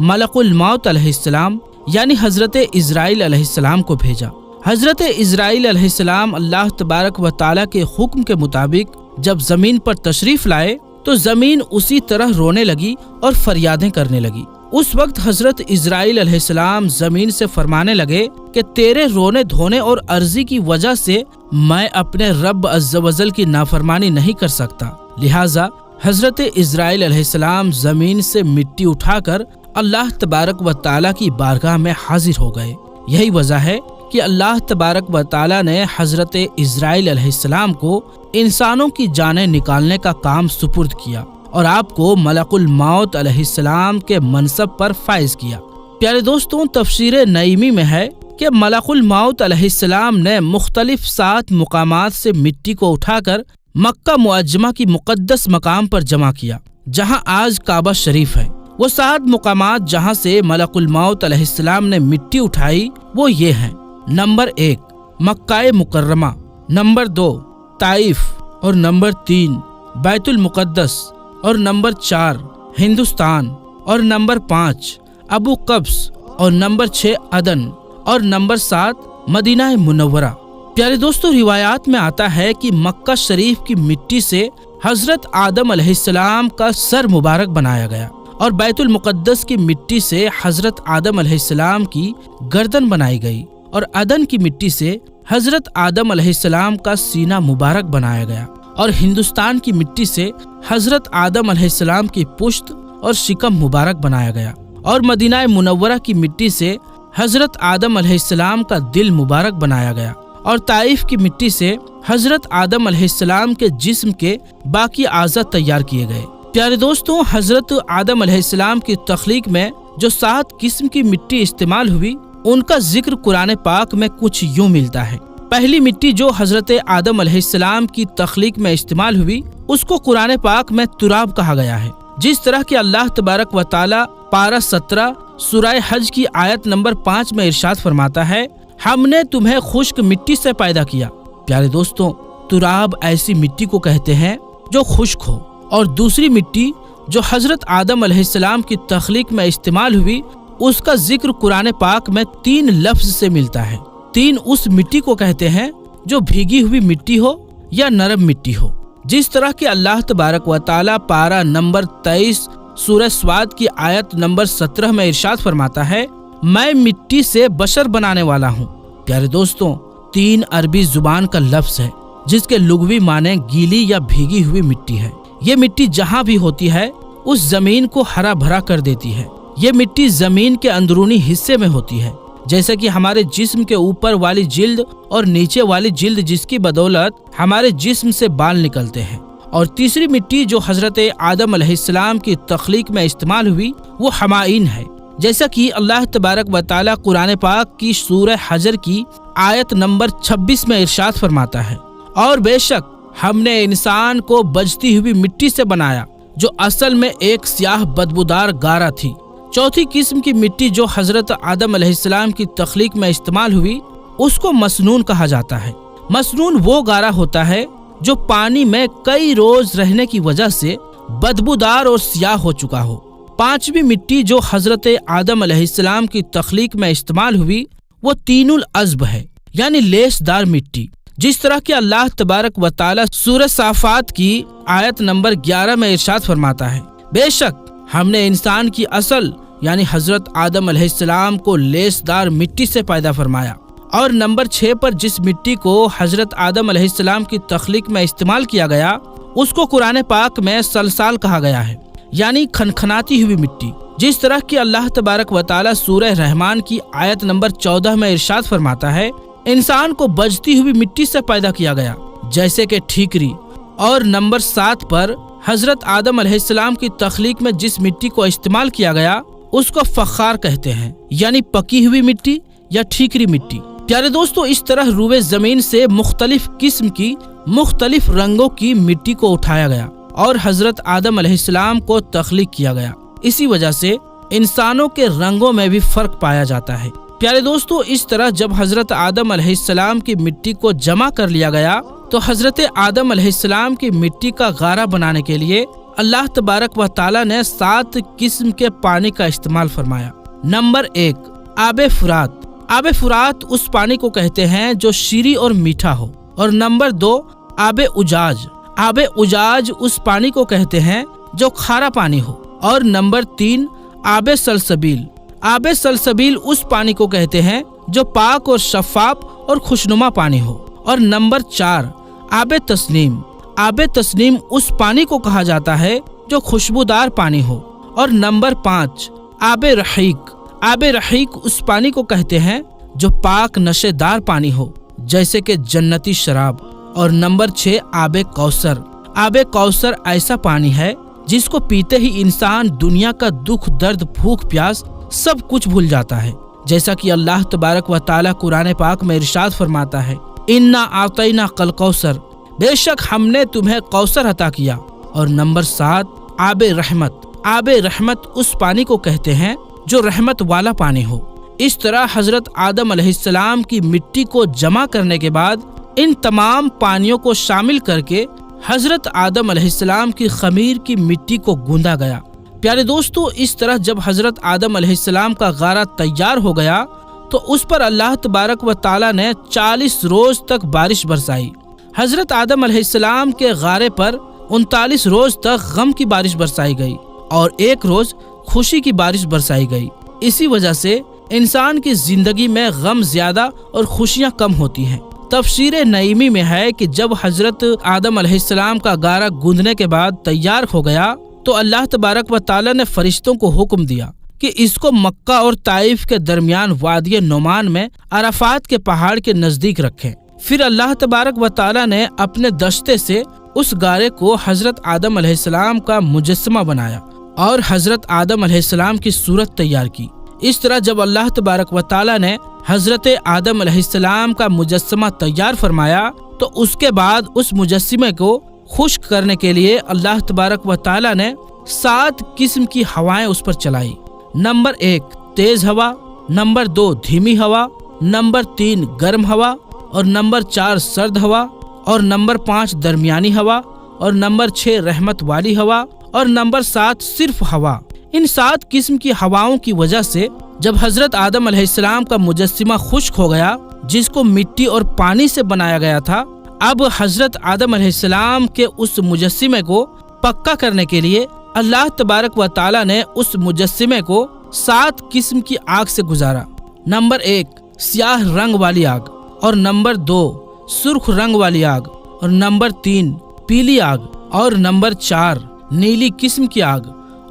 ملک الموت علیہ السلام یعنی حضرت اسرائیل علیہ السلام کو بھیجا۔ حضرت اسرائیل علیہ السلام اللہ تبارک و تعالیٰ کے حکم کے مطابق جب زمین پر تشریف لائے تو زمین اسی طرح رونے لگی اور فریادیں کرنے لگی۔ اس وقت حضرت اسرائیل علیہ السلام زمین سے فرمانے لگے کہ تیرے رونے دھونے اور عرضی کی وجہ سے میں اپنے رب عز و جل کی نافرمانی نہیں کر سکتا، لہٰذا حضرت اسرائیل علیہ السلام زمین سے مٹی اٹھا کر اللہ تبارک و تعالیٰ کی بارگاہ میں حاضر ہو گئے۔ یہی وجہ ہے کہ اللہ تبارک و تعالیٰ نے حضرت اسرائیل علیہ السلام کو انسانوں کی جانیں نکالنے کا کام سپرد کیا اور آپ کو ملک الموت علیہ السلام کے منصب پر فائز کیا۔ پیارے دوستوں، تفسیر نعیمی میں ہے کہ ملک الموت علیہ السلام نے مختلف 7 مقامات سے مٹی کو اٹھا کر مکہ معظمہ کی مقدس مقام پر جمع کیا، جہاں آج کعبہ شریف ہے۔ وہ 7 مقامات جہاں سے ملک الموت علیہ السلام نے مٹی اٹھائی وہ یہ ہیں: نمبر 1 مکہ مکرمہ، نمبر 2 طائف، اور نمبر 3 بیت المقدس، اور نمبر 4 ہندوستان، اور نمبر 5 ابو قبس، اور نمبر 6 عدن، اور نمبر 7 مدینہ منورہ۔ پیارے دوستو، روایات میں آتا ہے کہ مکہ شریف کی مٹی سے حضرت آدم علیہ السلام کا سر مبارک بنایا گیا اور بیت المقدس کی مٹی سے حضرت آدم علیہ السلام کی گردن بنائی گئی اور عدن کی مٹی سے حضرت آدم علیہ السلام کا سینہ مبارک بنایا گیا اور ہندوستان کی مٹی سے حضرت آدم علیہ السلام کی پشت اور شکم مبارک بنایا گیا اور مدینہ منورہ کی مٹی سے حضرت آدم علیہ السلام کا دل مبارک بنایا گیا اور طائف کی مٹی سے حضرت آدم علیہ السلام کے جسم کے باقی اعضاء تیار کیے گئے۔ پیارے دوستوں، حضرت آدم علیہ السلام کی تخلیق میں جو 7 قسم کی مٹی استعمال ہوئی ان کا ذکر قرآن پاک میں کچھ یوں ملتا ہے۔ پہلی مٹی جو حضرت آدم علیہ السلام کی تخلیق میں استعمال ہوئی اس کو قرآن پاک میں تراب کہا گیا ہے، جس طرح کہ اللہ تبارک و تعالی پارہ 17 سورہ حج کی آیت نمبر 5 میں ارشاد فرماتا ہے، ہم نے تمہیں خشک مٹی سے پیدا کیا۔ پیارے دوستوں، تراب ایسی مٹی کو کہتے ہیں جو خشک ہو، اور دوسری مٹی جو حضرت آدم علیہ السلام کی تخلیق میں استعمال ہوئی اس کا ذکر قرآن پاک میں 3 لفظ سے ملتا ہے۔ 3 اس مٹی کو کہتے ہیں جو بھیگی ہوئی مٹی ہو یا نرم مٹی ہو، جس طرح کہ اللہ تبارک و تعالی پارہ نمبر 23 سورہ سواد کی آیت نمبر 17 میں ارشاد فرماتا ہے، میں مٹی سے بشر بنانے والا ہوں۔ پیارے دوستوں، 3 عربی زبان کا لفظ ہے جس کے لغوی معنی گیلی یا بھیگی ہوئی مٹی ہے۔ یہ مٹی جہاں بھی ہوتی ہے اس زمین کو ہرا بھرا کر دیتی ہے۔ یہ مٹی زمین کے اندرونی حصے میں ہوتی ہے، جیسے کہ ہمارے جسم کے اوپر والی جلد اور نیچے والی جلد، جس کی بدولت ہمارے جسم سے بال نکلتے ہیں۔ اور تیسری مٹی جو حضرت آدم علیہ السلام کی تخلیق میں استعمال ہوئی وہ حمائین ہے، جیسا کہ اللہ تبارک و تعالی قرآن پاک کی سورہ حجر کی آیت نمبر 26 میں ارشاد فرماتا ہے، اور بے شک ہم نے انسان کو بجتی ہوئی مٹی سے بنایا جو اصل میں ایک سیاہ بدبودار گارا تھی۔ چوتھی قسم کی مٹی جو حضرت آدم علیہ السلام کی تخلیق میں استعمال ہوئی اس کو مسنون کہا جاتا ہے۔ مسنون وہ گارا ہوتا ہے جو پانی میں کئی روز رہنے کی وجہ سے بدبودار اور سیاہ ہو چکا ہو۔ پانچویں مٹی جو حضرت آدم علیہ السلام کی تخلیق میں استعمال ہوئی وہ طین العذب ہے، یعنی لیس دار مٹی، جس طرح کہ اللہ تبارک و تعالی سورہ صافات کی آیت نمبر 11 میں ارشاد فرماتا ہے، بے شک ہم نے انسان کی اصل یعنی حضرت آدم علیہ السلام کو لیس دار مٹی سے پیدا فرمایا۔ اور نمبر 6 پر جس مٹی کو حضرت آدم علیہ السلام کی تخلیق میں استعمال کیا گیا اس کو قرآن پاک میں سلسال کہا گیا ہے، یعنی کھنکھناتی ہوئی مٹی، جس طرح کہ اللہ تبارک و تعالی سورہ رحمان کی آیت نمبر 14 میں ارشاد فرماتا ہے، انسان کو بجتی ہوئی مٹی سے پیدا کیا گیا جیسے کہ ٹھیکری۔ اور نمبر 7 پر حضرت آدم علیہ السلام کی تخلیق میں جس مٹی کو استعمال کیا گیا اس کو فخار کہتے ہیں، یعنی پکی ہوئی مٹی یا ٹھیکری مٹی۔ پیارے دوستو، اس طرح روئے زمین سے مختلف قسم کی مختلف رنگوں کی مٹی کو اٹھایا گیا اور حضرت آدم علیہ السلام کو تخلیق کیا گیا۔ اسی وجہ سے انسانوں کے رنگوں میں بھی فرق پایا جاتا ہے۔ پیارے دوستو، اس طرح جب حضرت آدم علیہ السلام کی مٹی کو جمع کر لیا گیا تو حضرت آدم علیہ السلام کی مٹی کا غارہ بنانے کے لیے اللہ تبارک و تعالی نے 7 قسم کے پانی کا استعمال فرمایا۔ نمبر 1، آب فرات۔ آب فرات اس پانی کو کہتے ہیں جو شیریں اور میٹھا ہو۔ اور نمبر 2، آب اجاج۔ آب اجاج اس پانی کو کہتے ہیں جو کھارا پانی ہو۔ اور نمبر 3، آب سلسبیل۔ آب سلسبیل اس پانی کو کہتے ہیں جو پاک اور شفاف اور خوشنما پانی ہو۔ اور نمبر 4، آب تسنیم۔ آب تسنیم اس پانی کو کہا جاتا ہے جو خوشبودار پانی ہو۔ اور نمبر 5، آب رحیق۔ آب رحیق اس پانی کو کہتے ہیں جو پاک نشے دار پانی ہو، جیسے کہ جنتی شراب۔ اور نمبر 6، آب کوثر۔ آب کوثر ایسا پانی ہے جس کو پیتے ہی انسان دنیا کا دکھ، درد، بھوک، پیاس سب کچھ بھول جاتا ہے، جیسا کہ اللہ تبارک و تعالیٰ قرآن پاک میں ارشاد فرماتا ہے، انا اعطینا کل کوثر، بے شک ہم نے تمہیں کوثر عطا کیا۔ اور نمبر 7، آب رحمت۔ آب رحمت اس پانی کو کہتے ہیں جو رحمت والا پانی ہو۔ اس طرح حضرت آدم علیہ السلام کی مٹی کو جمع کرنے کے بعد ان تمام پانیوں کو شامل کر کے حضرت آدم علیہ السلام کی خمیر کی مٹی کو گوندا گیا۔ پیارے دوستو، اس طرح جب حضرت آدم علیہ السلام کا غارہ تیار ہو گیا تو اس پر اللہ تبارک و تعالیٰ نے 40 روز تک بارش برسائی۔ حضرت آدم علیہ السلام کے غارے پر 39 روز تک غم کی بارش برسائی گئی اور 1 روز خوشی کی بارش برسائی گئی۔ اسی وجہ سے انسان کی زندگی میں غم زیادہ اور خوشیاں کم ہوتی ہیں۔ تفسیر نعیمی میں ہے کہ جب حضرت آدم علیہ السلام کا غارہ گوندنے کے بعد تیار ہو گیا تو اللہ تبارک و تعالیٰ نے فرشتوں کو حکم دیا کہ اس کو مکہ اور طائف کے درمیان وادی نعمان میں عرفات کے پہاڑ کے نزدیک رکھیں۔ پھر اللہ تبارک و تعالیٰ نے اپنے دشتے سے اس غارے کو حضرت آدم علیہ السلام کا مجسمہ بنایا اور حضرت آدم علیہ السلام کی صورت تیار کی۔ اس طرح جب اللہ تبارک و تعالیٰ نے حضرت آدم علیہ السلام کا مجسمہ تیار فرمایا تو اس کے بعد اس مجسمے کو خشک کرنے کے لیے اللہ تبارک و تعالیٰ نے 7 قسم کی ہوائیں اس پر چلائی۔ نمبر 1، تیز ہوا۔ نمبر 2، دھیمی ہوا۔ نمبر 3، گرم ہوا۔ اور نمبر 4، سرد ہوا۔ اور نمبر 5، درمیانی ہوا۔ اور نمبر 6، رحمت والی ہوا۔ اور نمبر 7، صرف ہوا۔ ان 7 قسم کی ہواؤں کی وجہ سے جب حضرت آدم علیہ السلام کا مجسمہ خشک ہو گیا، جس کو مٹی اور پانی سے بنایا گیا تھا، اب حضرت آدم علیہ السلام کے اس مجسمے کو پکا کرنے کے لیے اللہ تبارک و تعالیٰ نے اس مجسمے کو 7 قسم کی آگ سے گزارا۔ نمبر 1، سیاہ رنگ والی آگ۔ اور نمبر 2، سرخ رنگ والی آگ۔ اور نمبر 3، پیلی آگ۔ اور نمبر 4، نیلی قسم کی آگ۔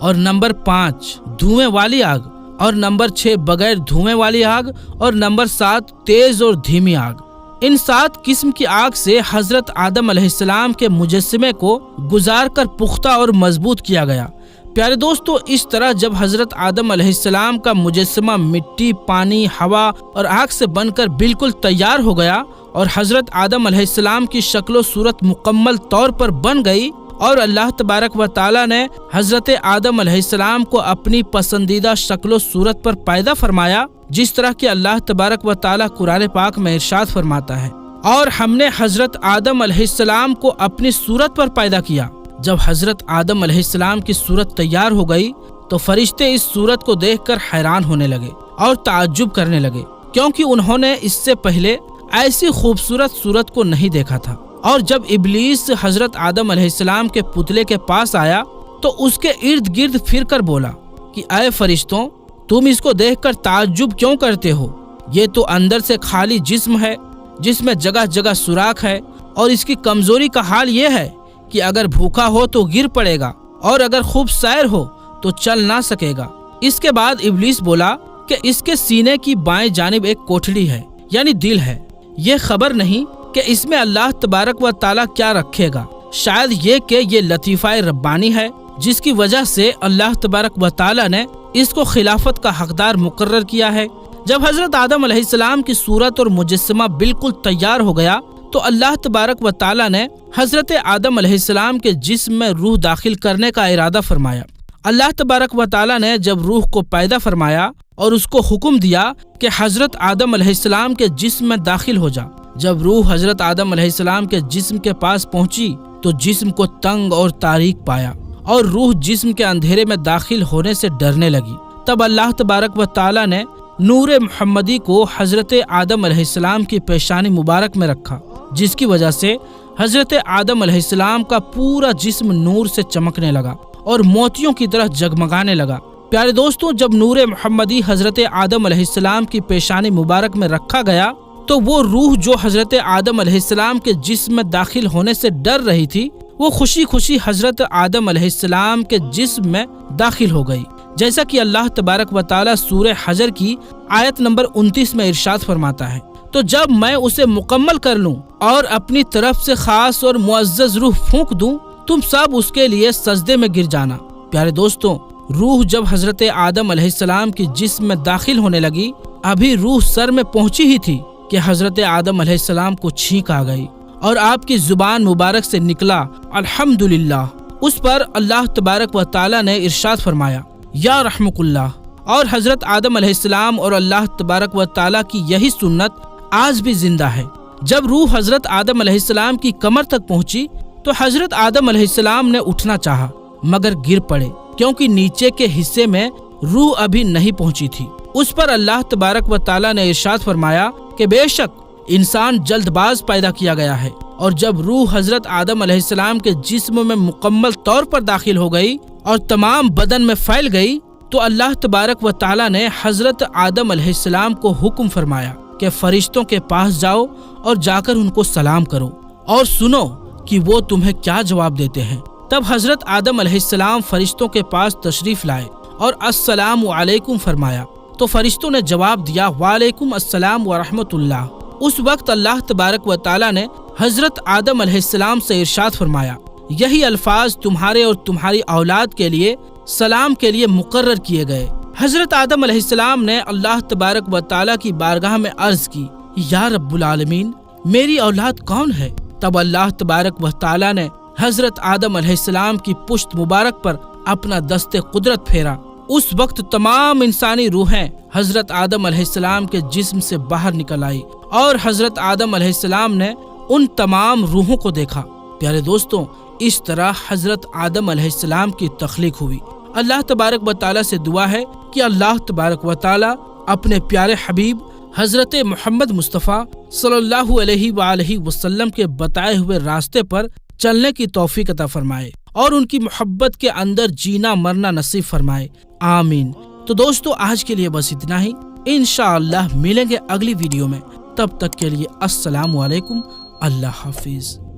اور نمبر 5، دھوئیں والی آگ۔ اور نمبر 6، بغیر دھوئیں والی آگ۔ اور نمبر 7، تیز اور دھیمی آگ۔ ان 7 قسم کی آگ سے حضرت آدم علیہ السلام کے مجسمے کو گزار کر پختہ اور مضبوط کیا گیا۔ پیارے دوستو، اس طرح جب حضرت آدم علیہ السلام کا مجسمہ مٹی، پانی، ہوا اور آگ سے بن کر بالکل تیار ہو گیا اور حضرت آدم علیہ السلام کی شکل و صورت مکمل طور پر بن گئی اور اللہ تبارک و تعالیٰ نے حضرت آدم علیہ السلام کو اپنی پسندیدہ شکل و صورت پر پیدا فرمایا، جس طرح کہ اللہ تبارک و تعالیٰ قرآن پاک میں ارشاد فرماتا ہے، اور ہم نے حضرت آدم علیہ السلام کو اپنی صورت پر پیدا کیا۔ جب حضرت آدم علیہ السلام کی صورت تیار ہو گئی تو فرشتے اس صورت کو دیکھ کر حیران ہونے لگے اور تعجب کرنے لگے، کیونکہ انہوں نے اس سے پہلے ایسی خوبصورت صورت کو نہیں دیکھا تھا۔ اور جب ابلیس حضرت آدم علیہ السلام کے پتلے کے پاس آیا تو اس کے ارد گرد پھر کر بولا کہ اے فرشتوں، تم اس کو دیکھ کر تعجب کیوں کرتے ہو؟ یہ تو اندر سے خالی جسم ہے جس میں جگہ جگہ سوراخ ہے، اور اس کی کمزوری کا حال یہ ہے کہ اگر بھوکا ہو تو گر پڑے گا اور اگر خوب سیر ہو تو چل نہ سکے گا۔ اس کے بعد ابلیس بولا کہ اس کے سینے کی بائیں جانب ایک کوٹھڑی ہے، یعنی دل ہے، یہ خبر نہیں کہ اس میں اللہ تبارک و تعالیٰ کیا رکھے گا، شاید یہ کہ یہ لطیفہ ربانی ہے جس کی وجہ سے اللہ تبارک و تعالیٰ نے اس کو خلافت کا حقدار مقرر کیا ہے۔ جب حضرت آدم علیہ السلام کی صورت اور مجسمہ بالکل تیار ہو گیا تو اللہ تبارک و تعالیٰ نے حضرت آدم علیہ السلام کے جسم میں روح داخل کرنے کا ارادہ فرمایا۔ اللہ تبارک و تعالیٰ نے جب روح کو پیدا فرمایا اور اس کو حکم دیا کہ حضرت آدم علیہ السلام کے جسم میں داخل ہو جا، جب روح حضرت آدم علیہ السلام کے جسم کے پاس پہنچی تو جسم کو تنگ اور تاریک پایا اور روح جسم کے اندھیرے میں داخل ہونے سے ڈرنے لگی۔ تب اللہ تبارک و تعالی نے نور محمدی کو حضرت آدم علیہ السلام کی پیشانی مبارک میں رکھا، جس کی وجہ سے حضرت آدم علیہ السلام کا پورا جسم نور سے چمکنے لگا اور موتیوں کی طرح جگمگانے لگا۔ پیارے دوستوں، جب نور محمدی حضرت آدم علیہ السلام کی پیشانی مبارک میں رکھا گیا تو وہ روح جو حضرت آدم علیہ السلام کے جسم میں داخل ہونے سے ڈر رہی تھی، وہ خوشی خوشی حضرت آدم علیہ السلام کے جسم میں داخل ہو گئی، جیسا کہ اللہ تبارک و تعالی سورہ حجر کی آیت نمبر 29 میں ارشاد فرماتا ہے، تو جب میں اسے مکمل کر لوں اور اپنی طرف سے خاص اور معزز روح پھونک دوں، تم سب اس کے لیے سجدے میں گر جانا۔ پیارے دوستوں، روح جب حضرت آدم علیہ السلام کی جسم میں داخل ہونے لگی، ابھی روح سر میں پہنچی ہی تھی کہ حضرت آدم علیہ السلام کو چھینک آ گئی اور آپ کی زبان مبارک سے نکلا الحمدللہ۔ اس پر اللہ تبارک و تعالی نے ارشاد فرمایا یا رحمک اللہ، اور حضرت آدم علیہ السلام اور اللہ تبارک و تعالی کی یہی سنت آج بھی زندہ ہے۔ جب روح حضرت آدم علیہ السلام کی کمر تک پہنچی تو حضرت آدم علیہ السلام نے اٹھنا چاہا مگر گر پڑے، کیونکہ نیچے کے حصے میں روح ابھی نہیں پہنچی تھی۔ اس پر اللہ تبارک و تعالی نے ارشاد فرمایا کہ بے شک انسان جلد باز پیدا کیا گیا ہے، اور جب روح حضرت آدم علیہ السلام کے جسم میں مکمل طور پر داخل ہو گئی اور تمام بدن میں پھیل گئی تو اللہ تبارک و تعالی نے حضرت آدم علیہ السلام کو حکم فرمایا کہ فرشتوں کے پاس جاؤ اور جا کر ان کو سلام کرو اور سنو کہ وہ تمہیں کیا جواب دیتے ہیں۔ تب حضرت آدم علیہ السلام فرشتوں کے پاس تشریف لائے اور السلام علیکم فرمایا تو فرشتوں نے جواب دیا وعلیکم السلام ورحمۃ اللہ۔ اس وقت اللہ تبارک و تعالی نے حضرت آدم علیہ السلام سے ارشاد فرمایا یہی الفاظ تمہارے اور تمہاری اولاد کے لیے سلام کے لیے مقرر کیے گئے۔ حضرت آدم علیہ السلام نے اللہ تبارک و تعالی کی بارگاہ میں عرض کی یا رب العالمین، میری اولاد کون ہے؟ تب اللہ تبارک و تعالی نے حضرت آدم علیہ السلام کی پشت مبارک پر اپنا دست قدرت پھیرا۔ اس وقت تمام انسانی روحیں حضرت آدم علیہ السلام کے جسم سے باہر نکل آئی اور حضرت آدم علیہ السلام نے ان تمام روحوں کو دیکھا۔ پیارے دوستوں، اس طرح حضرت آدم علیہ السلام کی تخلیق ہوئی۔ اللہ تبارک و تعالی سے دعا ہے کہ اللہ تبارک و تعالی اپنے پیارے حبیب حضرت محمد مصطفیٰ صلی اللہ علیہ وآلہ وسلم کے بتائے ہوئے راستے پر چلنے کی توفیق عطا فرمائے اور ان کی محبت کے اندر جینا مرنا نصیب فرمائے، آمین۔ تو دوستو، آج کے لیے بس اتنا ہی، انشاءاللہ ملیں گے اگلی ویڈیو میں، تب تک کے لیے السلام علیکم، اللہ حافظ۔